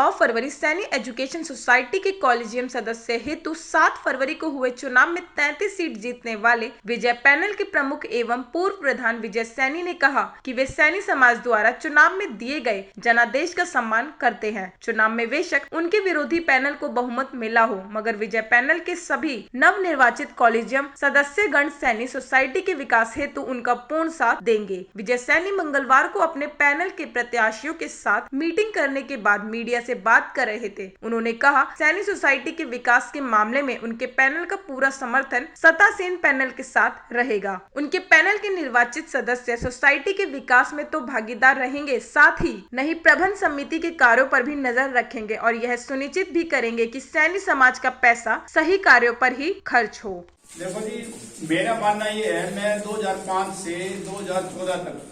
9 फरवरी Saini education society के collegium सदस्य हेतु 7 फरवरी को हुए चुनाव में 33 सीट जीतने वाले विजय पैनल के प्रमुख एवं पूर्व प्रधान विजय सैनी ने कहा कि वे सैनी समाज द्वारा चुनाव में दिए गए जनादेश का सम्मान करते हैं। चुनाव में बेशक उनके विरोधी पैनल को बहुमत मिला हो, मगर विजय पैनल के सभी नव निर्वाचित कॉलेजियम सदस्यगण सैनी सोसाइटी के विकास हेतु उनका पूर्ण साथ देंगे। विजय सैनी मंगलवार को अपने पैनल के प्रत्याशियों के साथ मीटिंग करने के बाद मीडिया से बात कर रहे थे। उन्होंने कहा, सैनी सोसाइटी के विकास के मामले में उनके पैनल का पूरा समर्थन सत्तासीन पैनल के साथ रहेगा। उनके पैनल के निर्वाचित सदस्य सोसाइटी के विकास में तो भागीदार रहेंगे, साथ ही नहीं प्रबंध समिति के कार्यों पर भी नजर रखेंगे और यह सुनिश्चित भी करेंगे कि सैनी समाज का पैसा सही कार्यों पर ही खर्च हो। देखो जी, मेरा मानना ये है, मैं 2005 से 2014 तक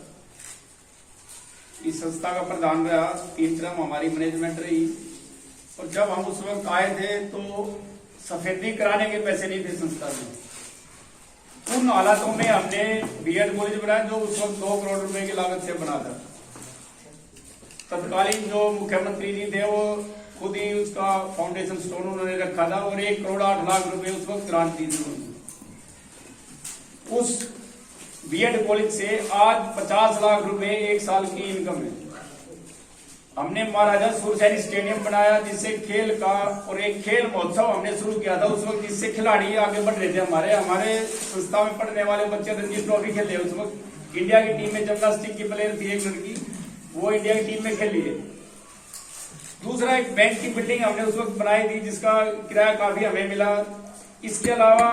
इस संस्था का प्रधान रहा। 3 टर्म हमारी मैनेजमेंट रही और जब हम उस वक्त आए थे तो सफेदी कराने के पैसे नहीं थे संस्था में। उन हालातों में हमने बीएड कॉलेज बनाया जो उस वक्त 2 करोड़ रुपए की लागत से बना था। तत्कालीन जो मुख्यमंत्री जी थे वो खुद ही उसका फाउंडेशन स्टोन उन्होंने रखा था और 1 करोड़ 8 लाख रुपए उस वक्त ग्रांट दी थी। उस बीएड कॉलेज से आज 50 लाख रुपए 1 साल की इनकम है। हमने महाराजा सूरसैनी स्टेडियम बनाया जिससे खेल का और एक खेल महोत्सव हमने शुरू किया था उस वक्त, जिससे खिलाड़ी आगे बढ़ रहे थे। हमारे संस्था में पढ़ने वाले बच्चे रणजी ट्रॉफी खेले उस वक्त। इंडिया की टीम में जिम्नास्टिक की प्लेयर थी एक लड़की, वो इंडिया की टीम में खेली है। दूसरा, एक बैंक की बिल्डिंग हमने उस वक्त बनाई थी जिसका किराया काफी हमें मिला। इसके अलावा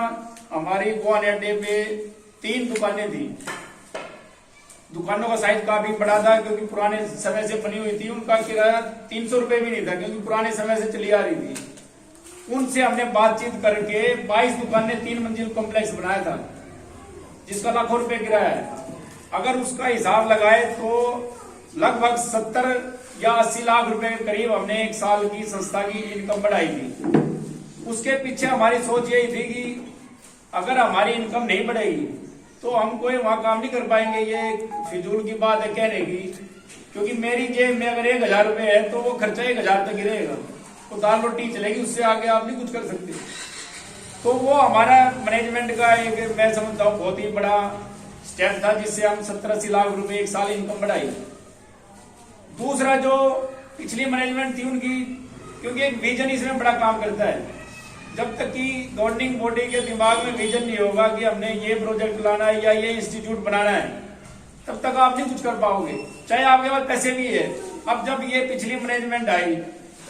हमारी गोवाने अड्डे पे 3 दुकानें थी। दुकानों का साइज काफी बड़ा था क्योंकि पुराने समय से बनी हुई थी। उनका किराया 300 रुपए भी नहीं था क्योंकि पुराने समय से चली आ रही थी। उनसे हमने बातचीत करके 22 दुकानें 3 मंजिल कॉम्प्लेक्स बनाया था जिसका लाखों रुपए किराया है। अगर उसका हिसाब लगाए तो लगभग 70 या 80 लाख रुपए के करीब हमने 1 साल की संस्था की इनकम बढ़ाई थी। उसके पीछे हमारी सोच यही थी कि अगर हमारी इनकम नहीं बढ़ेगी तो हम कोई वहां काम नहीं कर पाएंगे। ये फिजूल की बात है कहने की, क्योंकि मेरी जेब में अगर 1000 रुपए है तो वो खर्चा 1000 तक ही रहेगा, तो दाल रोटी चलेगी, उससे आगे आप नहीं कुछ कर सकते। तो वो हमारा मैनेजमेंट का एक, मैं समझता हूँ, बहुत ही बड़ा स्टेप था जिससे हम 70-80 लाख रुपए 1 साल इनकम बढ़ाई। दूसरा, जो पिछली मैनेजमेंट थी उनकी, क्योंकि एक विजन इसमें बड़ा काम करता है। जब तक कि गवर्निंग बॉडी के दिमाग में विजन नहीं होगा कि हमने ये प्रोजेक्ट लाना है या ये इंस्टीट्यूट बनाना है, तब तक आप नहीं कुछ कर पाओगे, चाहे आपके पास पैसे भी है। अब जब ये पिछली मैनेजमेंट आई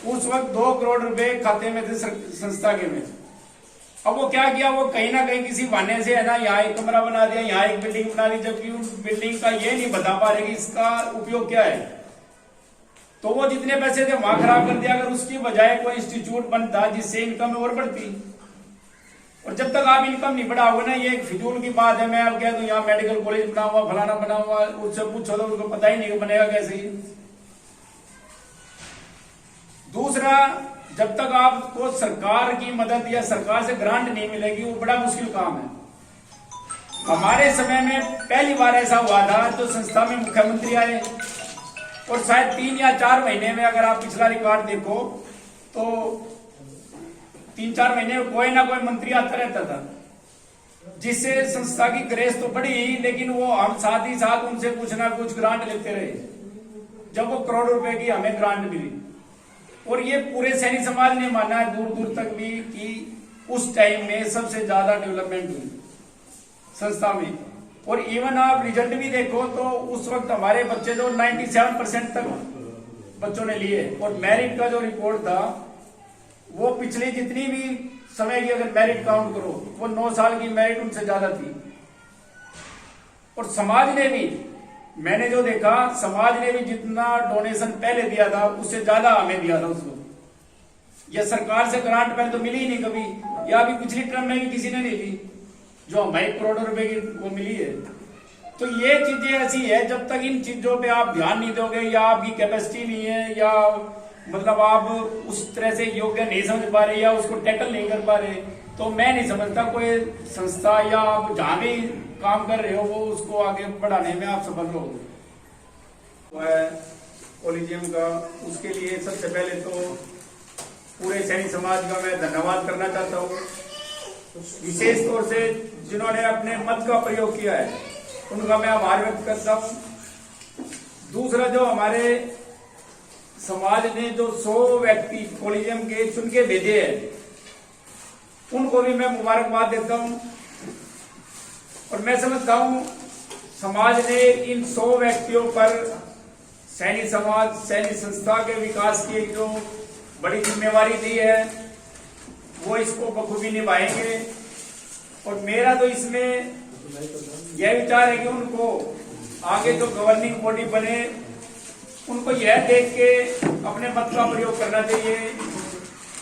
उस वक्त 2 करोड़ रुपए खाते में थे संस्था के में। अब वो क्या किया, वो कहीं ना कहीं किसी बहाने से है ना, यहाँ एक कमरा बना दिया, यहाँ एक बिल्डिंग बना दी, जबकि उस बिल्डिंग का ये नहीं बता पा रहे कि इसका उपयोग क्या है। तो वो जितने पैसे थे वहां खराब कर दिया। अगर उसकी बजाय कोई इंस्टीट्यूट बनता जिससे इनकम और बढ़ती, और जब तक आप इनकम नहीं बढ़ाओगे ना, ये एक फिजूल की बात है। मैं अब कह दूं यहाँ मेडिकल कॉलेज बना हुआ, फलाना बना हुआ, उससे पूछो तो उनको पता ही नहीं बनेगा कैसे। दूसरा, जब तक आपको सरकार की मदद या सरकार से ग्रांट नहीं मिलेगी वो बड़ा मुश्किल काम है। हमारे समय में पहली बार ऐसा हुआ था जो संस्था में मुख्यमंत्री आए और शायद 3 या 4 महीने में, अगर आप पिछला रिकॉर्ड देखो तो 3-4 महीने में कोई ना कोई मंत्री आता रहता था, जिससे संस्था की ग्रेस तो बढ़ी, लेकिन वो हम साथ ही साथ उनसे कुछ ना कुछ ग्रांट लेते रहे। जब वो करोड़ रुपए की हमें ग्रांट मिली, और ये पूरे सैनिक समाज ने माना है दूर दूर तक भी कि उस टाइम में सबसे ज्यादा डेवलपमेंट हुई संस्था में। और इवन आप रिजल्ट भी देखो तो उस वक्त हमारे बच्चे जो 97% तक बच्चों ने लिए, और मेरिट का जो रिपोर्ट था वो पिछली जितनी भी समय की अगर मेरिट काउंट करो वो 9 साल की मेरिट उनसे ज्यादा थी। और समाज ने भी, मैंने जो देखा, समाज ने भी जितना डोनेशन पहले दिया था उससे ज्यादा हमें दिया था उसको। यह सरकार से ग्रांट पहले तो मिली ही नहीं कभी, या अभी पिछली टर्म में भी किसी ने नहीं दी जो हमारी करोड़ों रुपए की वो मिली है। तो ये चीजें ऐसी है, जब तक इन चीजों पे आप ध्यान नहीं दोगे या आपकी कैपेसिटी नहीं है या मतलब आप उस तरह से योग्य नहीं समझ पा रहे या उसको टैकल नहीं कर पा रहे, तो मैं नहीं समझता कोई संस्था या आप जहां भी काम कर रहे हो वो उसको आगे बढ़ाने में आप सफल रहोगे। कॉलेजियम का, उसके लिए सबसे पहले तो पूरे सैनिक समाज का मैं धन्यवाद करना चाहता हूँ। विशेष तौर से जिन्होंने अपने मत का प्रयोग किया है उनका मैं आभार व्यक्त करता हूँ। दूसरा, जो हमारे समाज ने जो 100 व्यक्ति कॉलेजियम के चुन के भेजे हैं उनको भी मैं मुबारकबाद देता हूँ। और मैं समझता हूँ समाज ने इन 100 व्यक्तियों पर सैनिक समाज, सैनिक संस्था के विकास की जो बड़ी जिम्मेवारी दी है वो इसको बखूबी निभाएंगे। और मेरा तो इसमें यह विचार है कि उनको आगे जो गवर्निंग बॉडी बने उनको यह देख के अपने मत का प्रयोग करना चाहिए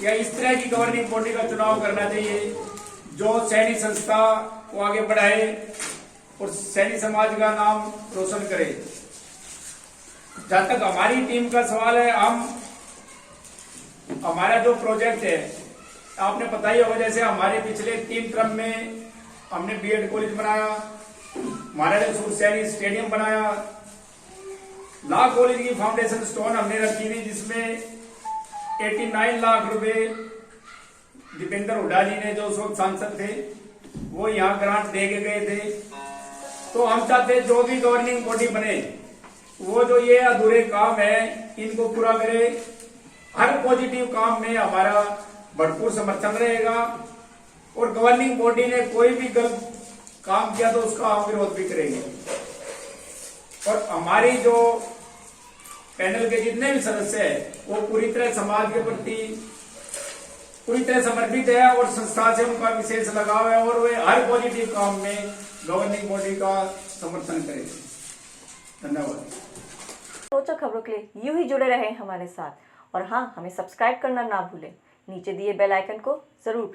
या इस तरह की गवर्निंग बॉडी का चुनाव करना चाहिए जो सैनिक संस्था को आगे बढ़ाए और सैनिक समाज का नाम रोशन करे। जहां तक हमारी टीम का सवाल है, हमारा जो प्रोजेक्ट है आपने पता ही होगा, जैसे हमारे पिछले 3 टर्म में हमने बीएड कॉलेज बनाया, महाराजा सूरसैनी स्टेडियम बनाया, लॉ कॉलेज की फाउंडेशन स्टोन हमने रखी थी जिसमें 89 लाख रुपए दीपेंद्र हुड्डा जी ने, जो उस वक्त सांसद थे, वो यहाँ ग्रांट दे के गए थे। तो हम चाहते जो भी गवर्निंग बॉडी बने वो जो ये अधूरे काम है इनको पूरा करे। हर पॉजिटिव काम में हमारा भरपूर समर्थन रहेगा और गवर्निंग बॉडी ने कोई भी गलत काम किया तो उसका हम विरोध भी करेंगे। और हमारी जो पैनल के जितने भी सदस्य हैं वो पूरी तरह समाज के प्रति पूरी तरह समर्पित है और संस्था से उनका विशेष लगाव है और वे हर पॉजिटिव काम में गवर्निंग बॉडी का समर्थन करेंगे। धन्यवाद। रोचक खबरों के लिए यूं ही जुड़े रहें हमारे साथ और हाँ, हमें सब्सक्राइब करना ना भूलें। नीचे दिए बेल आइकन को जरूर